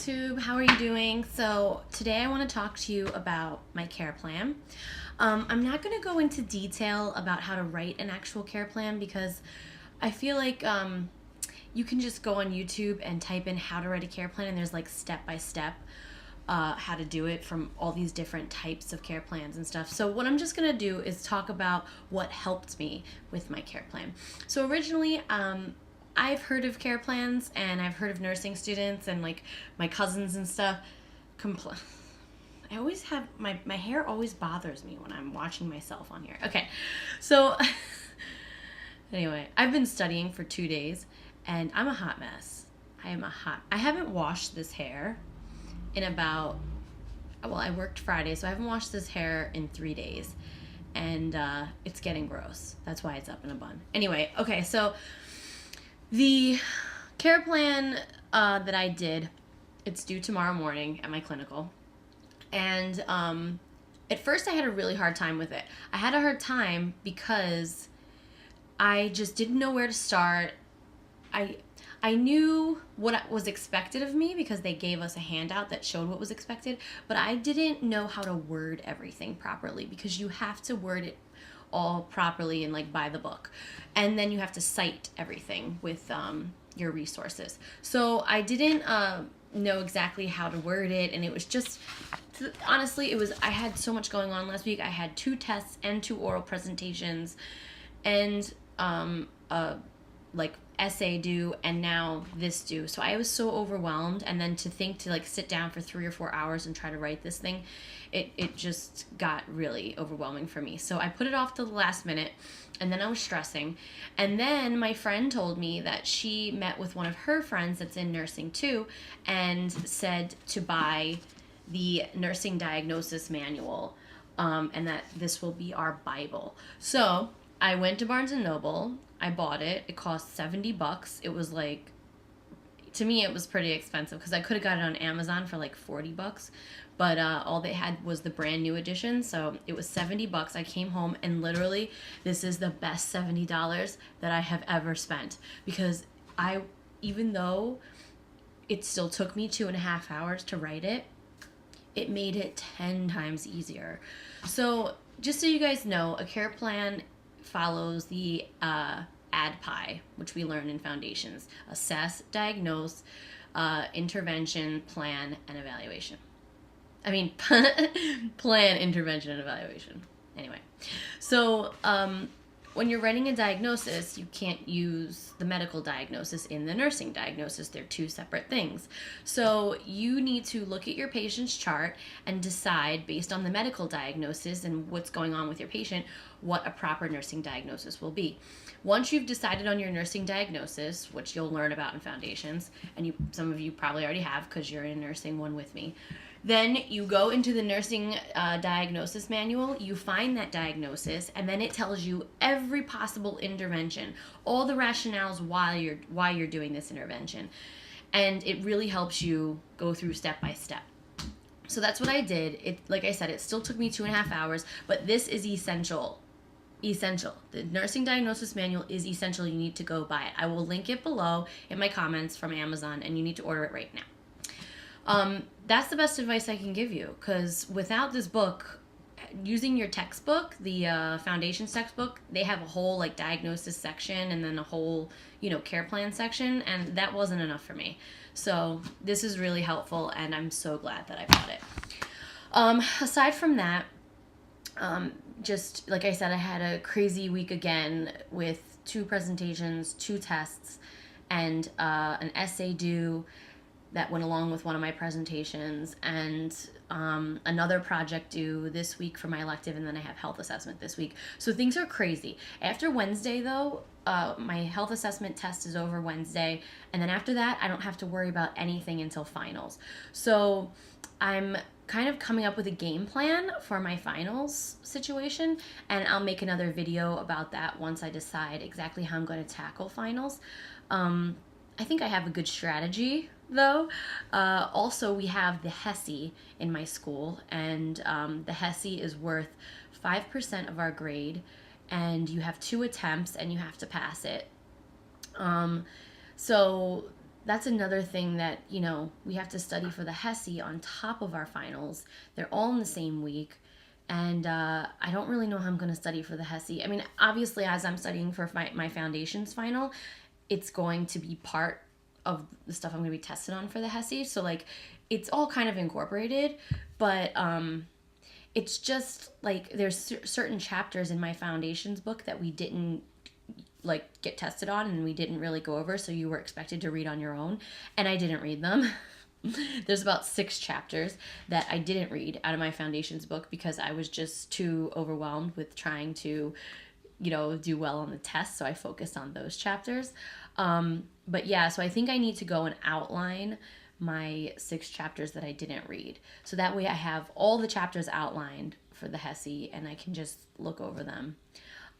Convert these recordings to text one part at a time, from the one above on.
YouTube, how are you doing? So today I want to talk to you about my care plan. I'm not going to go into detail about how to write an actual care plan because I feel like you can just go on YouTube and type in how to write a care plan, and there's like step by step how to do it from all these different types of care plans and stuff. So what I'm just going to do is talk about what helped me with my care plan. So originally, I've heard of care plans and I've heard of nursing students and like my cousins and stuff. I always have my hair always bothers me when I'm watching myself on here. Okay, so anyway, I've been studying for 2 days and I'm a hot mess. I haven't washed this hair in about, well, I worked Friday, so I haven't washed this hair in 3 days. And it's getting gross. That's why it's up in a bun. Anyway, okay, so the care plan that I did, it's due tomorrow morning at my clinical. And at first I had a really hard time with it. I had a hard time because I just didn't know where to start. I knew what was expected of me because they gave us a handout that showed what was expected, but I didn't know how to word everything properly because you have to word it all properly and like by the book. And then you have to cite everything with your resources. So I didn't know exactly how to word it, and it was just, honestly, I had so much going on last week. I had 2 tests and 2 oral presentations and like essay due and now this due. So I was so overwhelmed, and then to think to like sit down for 3 or 4 hours and try to write this thing, it just got really overwhelming for me. So I put it off to the last minute, and then I was stressing. And then my friend told me that she met with one of her friends that's in nursing too and said to buy the nursing diagnosis manual, and that this will be our Bible. So I went to Barnes & Noble. I bought it. It cost $70. It was like, to me, it was pretty expensive because I could have got it on Amazon for like $40. But all they had was the brand new edition. So it was $70. I came home and literally, this is the best $70 that I have ever spent because even though it still took me 2.5 hours to write it, it made it 10 times easier. So just so you guys know, a care plan follows the ADPI, which we learn in foundations: assess, diagnose, intervention, plan, and evaluation. Plan, intervention, and evaluation. Anyway, so when you're writing a diagnosis, you can't use the medical diagnosis in the nursing diagnosis. They're 2 separate things. So you need to look at your patient's chart and decide, based on the medical diagnosis and what's going on with your patient, what a proper nursing diagnosis will be. Once you've decided on your nursing diagnosis, which you'll learn about in foundations, and some of you probably already have because you're in nursing one with me, then you go into the nursing diagnosis manual, you find that diagnosis, and then it tells you every possible intervention, all the rationales why you're doing this intervention. And it really helps you go through step by step. So that's what I did. Like I said, it still took me 2.5 hours, but this is essential. The nursing diagnosis manual is essential. You need to go buy it. I will link it below in my comments from Amazon, and you need to order it right now. That's the best advice I can give you, because without this book, using your textbook, the foundations textbook, they have a whole like diagnosis section and then a whole care plan section, and that wasn't enough for me. So this is really helpful, and I'm so glad that I bought it. Aside from that, just like I said, I had a crazy week again with 2 presentations, 2 tests, and an essay due that went along with one of my presentations, and another project due this week for my elective, and then I have health assessment this week. So things are crazy. After Wednesday, though, my health assessment test is over Wednesday, and then after that, I don't have to worry about anything until finals. So I'm kind of coming up with a game plan for my finals situation, and I'll make another video about that once I decide exactly how I'm going to tackle finals. I think I have a good strategy, though. Also, we have the HESI in my school, and the HESI is worth 5% of our grade, and you have 2 attempts, and you have to pass it. So that's another thing that, we have to study for the HESI on top of our finals. They're all in the same week. And I don't really know how I'm going to study for the HESI. I mean, obviously, as I'm studying for my foundations final, it's going to be part of the stuff I'm going to be tested on for the HESI. So, like, it's all kind of incorporated. But it's just, like, there's certain chapters in my foundations book that we didn't like get tested on and we didn't really go over, so you were expected to read on your own, and I didn't read them. There's about 6 chapters that I didn't read out of my foundations book because I was just too overwhelmed with trying to, do well on the test, so I focused on those chapters. But yeah, so I think I need to go and outline my 6 chapters that I didn't read, so that way I have all the chapters outlined for the HESI and I can just look over them.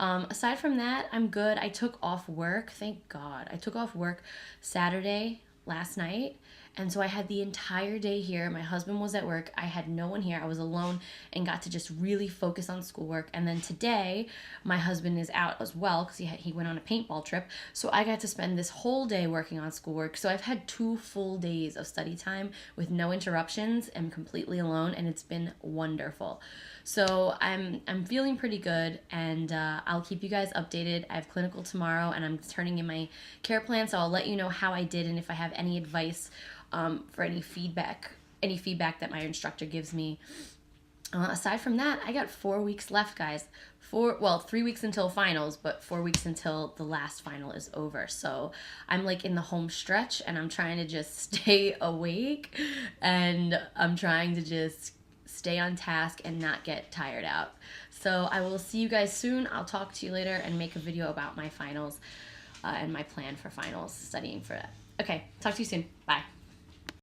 Aside from that, I'm good. I took off work. Thank God. I took off work Saturday last night. And so I had the entire day here. My husband was at work. I had no one here. I was alone and got to just really focus on schoolwork. And then today, my husband is out as well because he went on a paintball trip. So I got to spend this whole day working on schoolwork. So I've had 2 full days of study time with no interruptions. I'm completely alone, and it's been wonderful. So I'm feeling pretty good, and I'll keep you guys updated. I have clinical tomorrow, and I'm turning in my care plan, so I'll let you know how I did and if I have any advice for any feedback that my instructor gives me. Aside from that, I got 4 weeks left, guys. 3 weeks until finals, but 4 weeks until the last final is over. So I'm like in the home stretch, and I'm trying to just stay awake, and I'm trying to just stay on task and not get tired out. So I will see you guys soon. I'll talk to you later and make a video about my finals and my plan for finals, studying for that. Okay, talk to you soon. Bye.